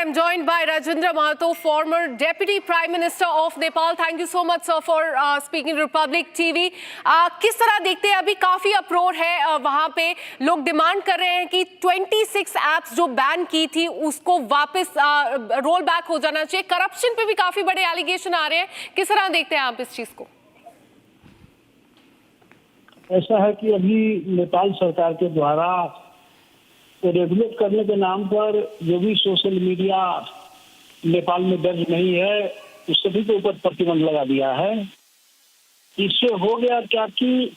I'm joined by Rajendra Mahato, former Deputy Prime Minister of Nepal. Thank you so much, sir, for speaking to Republic TV. किस तरह देखते हैं, अभी काफी अप्रोर है वहां पे, लोग डिमांड कर रहे हैं कि 26 ऐप्स जो बैन की थी उसको वापस रोल बैक हो जाना चाहिए। करप्शन पे भी काफी बड़े एलिगेशन आ रहे हैं, किस तरह देखते हैं आप इस चीज को? ऐसा है कि अभी नेपाल सरकार के द्वारा रेगुलेट करने के नाम पर जो भी सोशल मीडिया नेपाल में दर्ज नहीं है उस सभी के ऊपर प्रतिबंध लगा दिया है। इससे हो गया क्या कि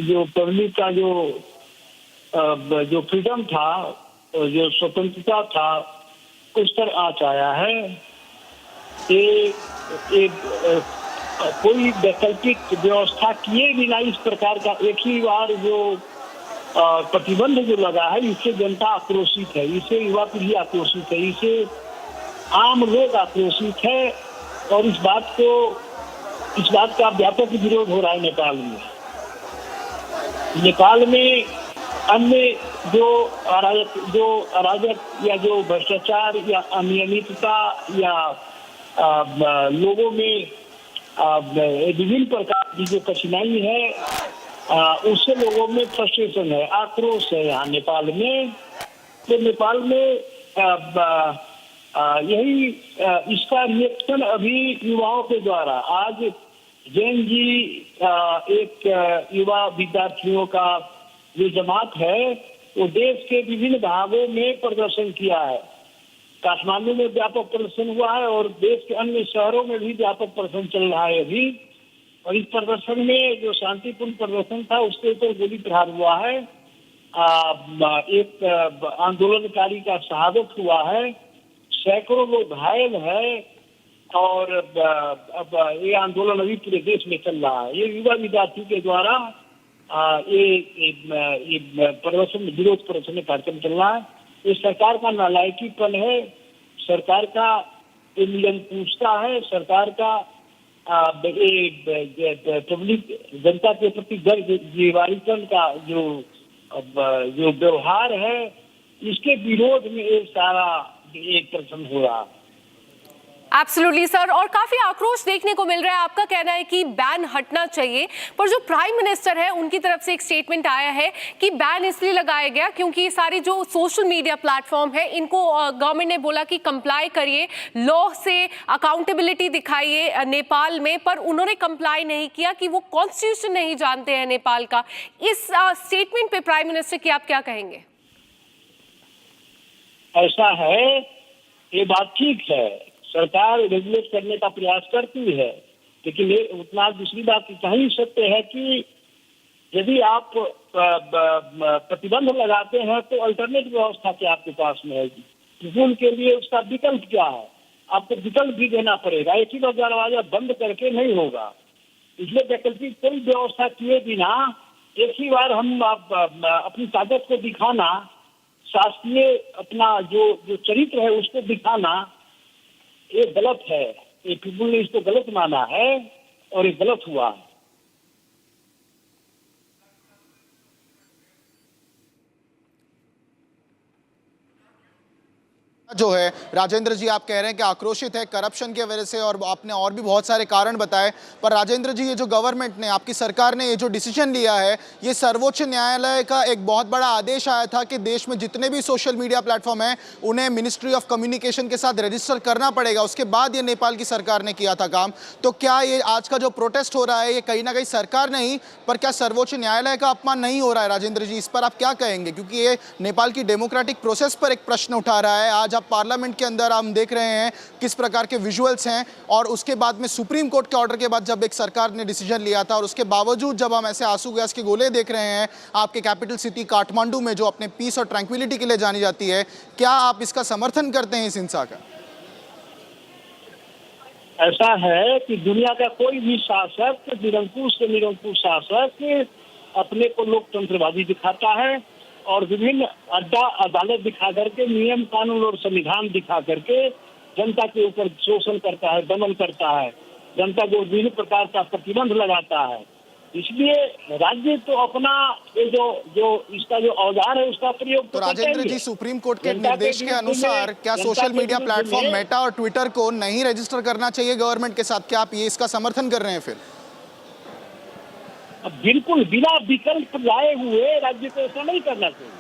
जो पब्लिक का जो फ्रीडम था, जो स्वतंत्रता था, उस पर आँच आया है। कोई वैकल्पिक व्यवस्था किए बिना इस प्रकार का एक ही बार जो प्रतिबंध जो लगा है, इससे जनता आक्रोशित है, इससे युवा पीढ़ी आक्रोशित है, इससे आम लोग आक्रोशित है और इस बात का व्यापक विरोध हो रहा है नेपाल में। नेपाल में अन्य जो अराजक या जो भ्रष्टाचार या अनियमितता या लोगों में विभिन्न प्रकार की जो कठिनाई है, उससे लोगों में फ्रस्ट्रेशन है, आक्रोश है यहाँ नेपाल में। तो नेपाल में यही इसका रिएक्शन अभी युवाओं के द्वारा आज जैन जी एक युवा विद्यार्थियों का जो जमात है वो देश के विभिन्न भागों में प्रदर्शन किया है। काठमांडू में व्यापक प्रदर्शन हुआ है और देश के अन्य शहरों में भी व्यापक प्रदर्शन चल रहा है अभी। और इस प्रदर्शन में जो शांतिपूर्ण प्रदर्शन था उसके ऊपर गोली प्रहार हुआ है। एक आंदोलनकारी का शहादत हुआ है, सैकड़ों लोग घायल है और अब ये आंदोलन अभी पूरे देश में चल रहा है। ये युवा विद्यार्थी के द्वारा ये प्रदर्शन विरोध प्रदर्शन कार्यक्रम चल रहा है। ये सरकार का नालायकीपन है, सरकार का निरंकुशता है, सरकार का पब्लिक जनता के प्रति दीवारीकरण का जो व्यवहार है, इसके विरोध में एक सारा एक प्रदर्शन हो रहा है। एब्सोल्युटली सर, और काफी आक्रोश देखने को मिल रहा है। आपका कहना है कि बैन हटना चाहिए, पर जो प्राइम मिनिस्टर है उनकी तरफ से एक स्टेटमेंट आया है कि बैन इसलिए लगाया गया क्योंकि सारी जो सोशल मीडिया प्लेटफॉर्म है इनको गवर्नमेंट ने बोला कि कंप्लाई करिए, लॉ से अकाउंटेबिलिटी दिखाइए नेपाल में, पर उन्होंने कंप्लाई नहीं किया कि वो कॉन्स्टिट्यूशन नहीं जानते हैं नेपाल का। इस स्टेटमेंट पे प्राइम मिनिस्टर की आप क्या कहेंगे? ऐसा है, ये बात ठीक है, सरकार रेगुलेट करने का प्रयास करती है, लेकिन उतना दूसरी बात कहीं सत्य है कि यदि आप प्रतिबंध लगाते हैं तो अल्टरनेट व्यवस्था क्या आपके पास में है? स्कूल के लिए उसका विकल्प क्या है? आपको विकल्प भी देना पड़ेगा, एक ही दरवाजा बंद करके नहीं होगा। इसलिए वैकल्पिक कोई व्यवस्था किए बिना एक ही बार हम अपनी ताकत को दिखाना, शासकीय अपना जो चरित्र है उसको दिखाना, ये गलत है। ये पीपुल ने इसको गलत माना है और ये गलत हुआ है। जो है राजेंद्र जी, आप कह रहे हैं कि आक्रोशित है करप्शन की वजह से, और आपने और भी बहुत सारे कारण बताए। पर राजेंद्र जी, ये जो गवर्नमेंट ने, आपकी सरकार ने ये जो डिसीजन लिया है, ये सर्वोच्च न्यायालय का एक बहुत बड़ा आदेश आया था कि देश में जितने भी सोशल मीडिया प्लेटफॉर्म हैं उन्हें मिनिस्ट्री ऑफ कम्युनिकेशन के साथ रजिस्टर करना पड़ेगा। उसके बाद ये नेपाल की सरकार ने किया था काम। तो क्या ये आज का जो प्रोटेस्ट हो रहा है ये कहीं ना कहीं सरकार नहीं, पर क्या सर्वोच्च न्यायालय का अपमान नहीं हो रहा है? राजेंद्र जी, इस पर आप क्या कहेंगे? क्योंकि ये नेपाल की डेमोक्रेटिक प्रोसेस पर एक प्रश्न उठा रहा है। आज पार्लियामेंट के अंदर हम देख रहे हैं किस प्रकार के विजुअल्स हैं, और उसके बाद में सुप्रीम कोर्ट के ऑर्डर के बाद जब एक सरकार ने डिसीजन लिया था, और उसके बावजूद जब हम ऐसे आंसू गैस के गोले देख रहे हैं आपके कैपिटल सिटी काठमांडू में, जो अपने पीस और ट्रैंक्विलिटी के लिए जानी जाती है, क्या आप इसका समर्थन करते हैं, इस हिंसा का? ऐसा है कि दुनिया का कोई भी शासक, निरंकुश से निरंकुश शासक, अपने को लोकतंत्रवादी दिखाता है और विभिन्न अड्डा अदालत दिखा करके, नियम कानून और संविधान दिखा करके जनता के ऊपर शोषण करता है, दमन करता है, जनता को विभिन्न प्रकार का प्रतिबंध लगाता है। इसलिए राज्य तो अपना ये जो जो इसका जो औजार है उसका प्रयोग तो करते राजेंद्र रहेंगे। जी, सुप्रीम कोर्ट के जनता निर्देश के विरुद्ध में- अनुसार क्या जनता सोशल के मीडिया विरुद्ध प्लेटफॉर्म में- मेटा और ट्विटर को नहीं रजिस्टर करना चाहिए गवर्नमेंट के साथ? क्या आप ये इसका समर्थन कर रहे हैं फिर? अब बिल्कुल बिना विकल्प लाए हुए राज्य को ऐसा नहीं करना चाहिए,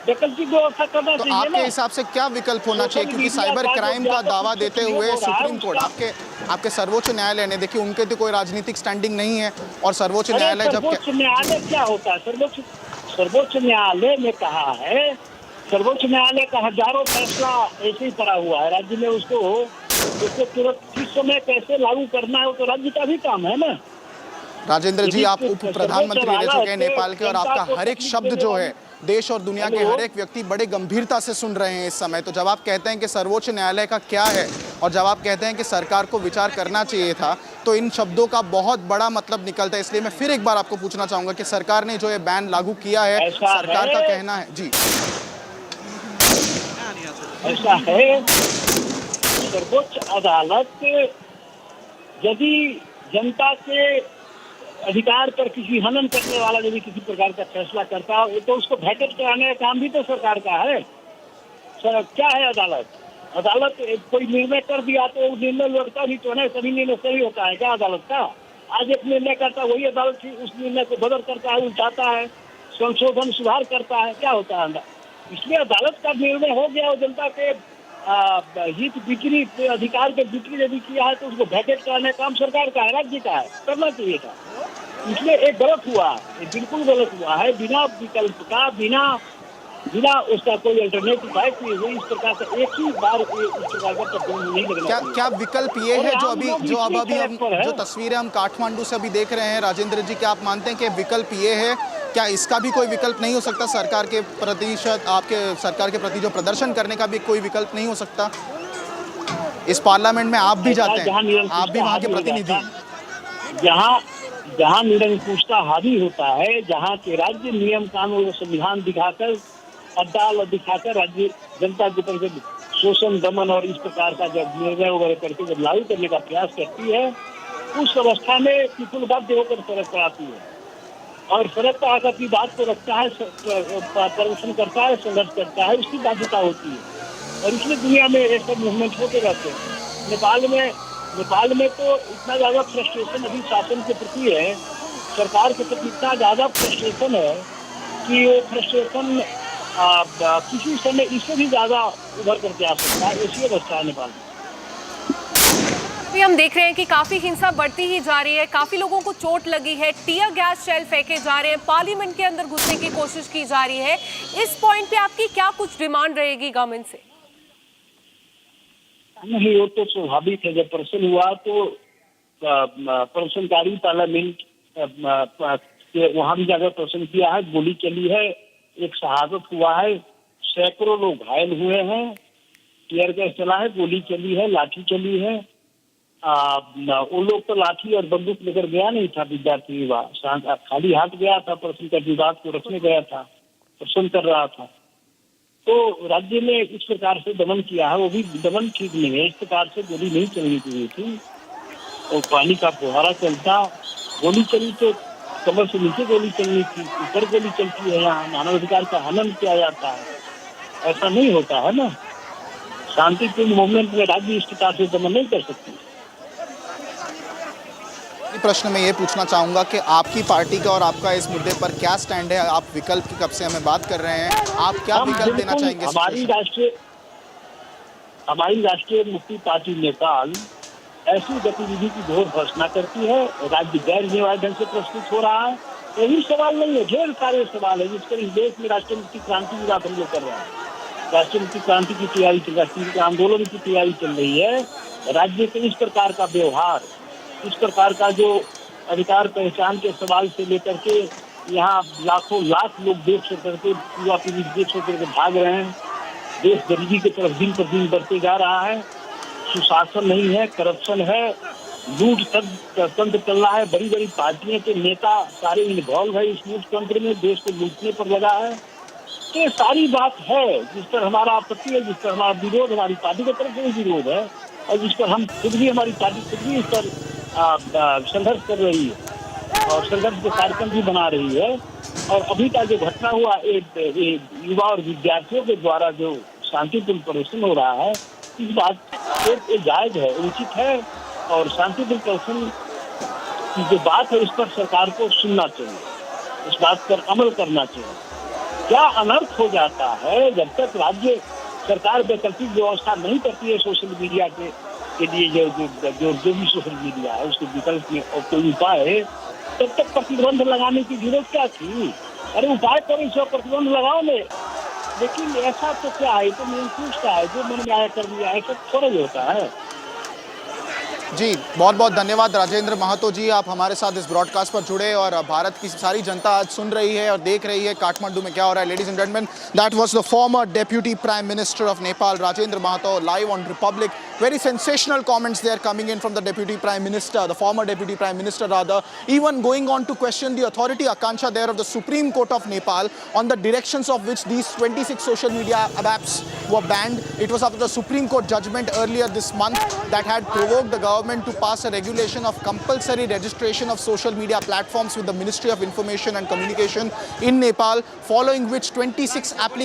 वैकल्पिक व्यवस्था करना तो चाहिए आपके ना। हिसाब से क्या विकल्प होना चाहिए? क्योंकि मीडिया साइबर का जो क्राइम का व्यापक दावा रूप से देते प्रयोग हुए हो रहा है, सुप्रीम कोर्ट, आपके सर्वोच्च न्यायालय ने, देखिए उनके तो कोई राजनीतिक स्टैंडिंग नहीं है, और सर्वोच्च अरे न्यायालय जब सर्वोच्च न्यायालय क्या होता है? सर्वोच्च न्यायालय ने कहा है, सर्वोच्च न्यायालय का हजारों फैसला ऐसे ही पड़ा हुआ है राज्य में, उसको तुरंत किस समय कैसे लागू करना है वो तो राज्य का भी काम है ना। राजेंद्र जी, आप उप प्रधानमंत्री रह चुके हैं नेपाल के, और आपका हर एक शब्द जो है देश और दुनिया के हर एक व्यक्ति बड़े गंभीरता से सुन रहे हैं इस समय। तो जब आप कहते हैं कि सर्वोच्च न्यायालय का क्या है, और जब आप कहते हैं कि सरकार को विचार करना चाहिए था, तो इन शब्दों का बहुत बड़ा मतलब निकलता है। इसलिए मैं फिर एक बार आपको पूछना चाहूंगा कि सरकार ने जो ये बैन लागू किया है, सरकार का कहना है जी, ऐसा है, सर्वोच्च अदालत यदि जनता के अधिकार पर किसी हनन करने वाला यदि किसी प्रकार का फैसला करता है तो उसको वैकेट कराने का काम भी तो सरकार का है। क्या है अदालत? अदालत कोई निर्णय कर दिया तो निर्णय लौटता भी तो नहीं, सभी निर्णय सही होता है क्या अदालत का? आज एक निर्णय करता है, वही अदालत उस निर्णय को बदल करता है, उल्टाता है, संशोधन सुधार करता है, क्या होता है? इसलिए अदालत का निर्णय हो गया और जनता के हित बिक्री अधिकार के बिक्री यदि किया है तो उसको वैकेट कराने का काम सरकार का है, राज्य का है, करना चाहिए था। इसलिए एक गलत हुआ, ये बिल्कुल गलत हुआ है, बिना विकल्प का, बिना उसका कोई अल्टरनेटिव है कि वो इस प्रकार से एक ही बार इस प्रकार का प्रतिबंध नहीं लगना चाहिए। क्या विकल्प ये है जो अभी हम है। जो तस्वीरें हम काठमांडू से अभी देख रहे हैं, राजेंद्र जी, क्या आप मानते हैं कि विकल्प ये है? क्या इसका भी कोई विकल्प नहीं हो सकता? सरकार के प्रतिशत, आपके सरकार के प्रति जो प्रदर्शन करने का भी कोई विकल्प नहीं हो सकता? इस पार्लियामेंट में आप भी जाते हैं, आप भी वहाँ के प्रतिनिधि, जहाँ निरंकुशता हावी होता है, जहाँ के राज्य नियम कानून और संविधान दिखाकर, अदालत दिखाकर राज्य जनता के ऊपर जब शोषण, दमन और इस प्रकार का जब निर्णय वगैरह करके जब लागू करने का प्रयास करती है, उस अवस्था में पीपुल बाध्य होकर फर्क पड़ाती है और फर्क पर आकर की बात को रखता है, प्रदर्शन करता है, संघर्ष करता है, उसकी बाध्यता होती है। और इसलिए दुनिया में ये सब मूवमेंट होते रहते हैं। नेपाल में तो इतना ज्यादा फ्रस्ट्रेशन अभी शासन के प्रति है, सरकार के प्रति इतना ज्यादा फ्रस्ट्रेशन है कि वो फ्रस्ट्रेशन किसी समय इससे भी ज्यादा उभर करके आ सकता है। ऐसी अवस्था है नेपाल में। अभी हम देख रहे हैं कि काफी हिंसा बढ़ती ही जा रही है, काफी लोगों को चोट लगी है, टीयर गैस शेल फेंके जा रहे हैं, पार्लियामेंट के अंदर घुसने की कोशिश की जा रही है। इस पॉइंट पे आपकी क्या कुछ डिमांड रहेगी गवर्नमेंट से? नहीं, वो तो स्वाभाविक है। जब प्रदर्शन हुआ तो प्रदर्शनकारी पार्लियामेंट वहां भी जाकर प्रदर्शन किया है, गोली चली है, एक शहादत हुआ है, सैकड़ों लोग घायल हुए हैं, टीयर गैस चला है, गोली चली है, लाठी चली है। वो लोग तो लाठी और बंदूक लेकर गया नहीं था, विद्यार्थी युवा खाली हाथ गया था, प्रदर्शन का विवाद को रखने गया था, प्रदर्शन कर रहा था। तो राज्य ने इस प्रकार से दमन किया है, वो भी दमन ठीक नहीं है। इस प्रकार से गोली नहीं चलनी चाहिए थी और पानी का फुहारा चलता, गोली चली तो कमर से नीचे गोली चलनी थी, ऊपर गोली चलती है। यहाँ मानवाधिकार का हनन किया जाता है, ऐसा नहीं होता है ना। शांतिपूर्ण मूवमेंट में राज्य इस प्रकार से दमन नहीं कर सकती। प्रश्न में ये पूछना चाहूंगा कि आपकी पार्टी का और आपका इस मुद्दे पर क्या स्टैंड है? आप विकल्प की कब से हमें बात कर रहे हैं, आप क्या विकल्प देना चाहेंगे? हमारी राष्ट्रीय मुक्ति पार्टी नेपाल ऐसी गतिविधि की घोर भर्त्सना करती है। राज्य गैर जिम्मेदार ढंग से प्रस्तुत हो रहा है। यही सवाल नहीं है, ढेर सारे सवाल है जिस पर इस देश में राष्ट्रीय मुक्ति क्रांति की बात हम लोग कर रहे हैं। राष्ट्रीय मुक्ति क्रांति की तैयारी, राष्ट्रीय आंदोलन की तैयारी चल रही है। राज्य के इस प्रकार का व्यवहार, इस प्रकार का जो अधिकार पहचान के सवाल से लेकर के यहाँ लाखों लाख लोग देश से करके युवा पीढ़ी देश से करके भाग रहे हैं। देश गरीबी की तरफ दिन पर दिन बढ़ते जा रहा है। सुशासन नहीं है, करप्शन है, लूट तंत्र चल रहा है। बड़ी बड़ी पार्टियों के नेता सारे इन्वॉल्व है इस लूट तंत्र में, देश को लूटने पर लगा है। तो ये सारी बात है जिस पर हमारा आपत्ति है, जिस पर हमारा विरोध, हमारी पार्टी की तरफ से भी विरोध है और जिस पर हम खुद भी, हमारी पार्टी खुद भी इस पर संघर्ष कर रही है। और संघर्ष के कार्यक्रम भी बना रही है। और अभी का जो घटना हुआ युवा और विद्यार्थियों के द्वारा जो शांतिपूर्ण प्रदर्शन हो रहा है, इस बात एक जायज है, उचित है। और शांतिपूर्ण प्रदर्शन की जो बात है, इस पर सरकार को सुनना चाहिए, इस बात पर अमल करना चाहिए। क्या अनर्थ हो जाता है जब तक राज्य सरकार वैकल्पिक व्यवस्था नहीं करती है सोशल मीडिया के लिए, जो भी सोशल मीडिया है उसके विकल्प में और कोई उपाय है, तब तक प्रतिबंध लगाने की जरूरत क्या थी? अरे उपाय करो, इस पर प्रतिबंध लगाओ ले। लेकिन ऐसा तो क्या है, तो मैं पूछता है, जो मन में आया कर दिया, ऐसा थोड़ा ही होता है। जी बहुत बहुत धन्यवाद राजेंद्र महतो जी, आप हमारे साथ इस ब्रॉडकास्ट पर जुड़े और भारत की सारी जनता आज सुन रही है और देख रही है काठमांडू में क्या हो रहा है। Ladies and gentleman, that was the former deputy prime minister of Nepal Rajendra Mahato live on Republic. Very sensational comments they are coming in from the deputy prime minister, the former deputy prime minister rather, even going on to question the authority Akansha there of the Supreme Court of Nepal on the directions of which these 26 social media apps were banned. It was after the Supreme Court judgment earlier this month that had provoked the government to pass a regulation of compulsory registration of social media platforms with the Ministry of Information and Communication in Nepal, following which 26 applications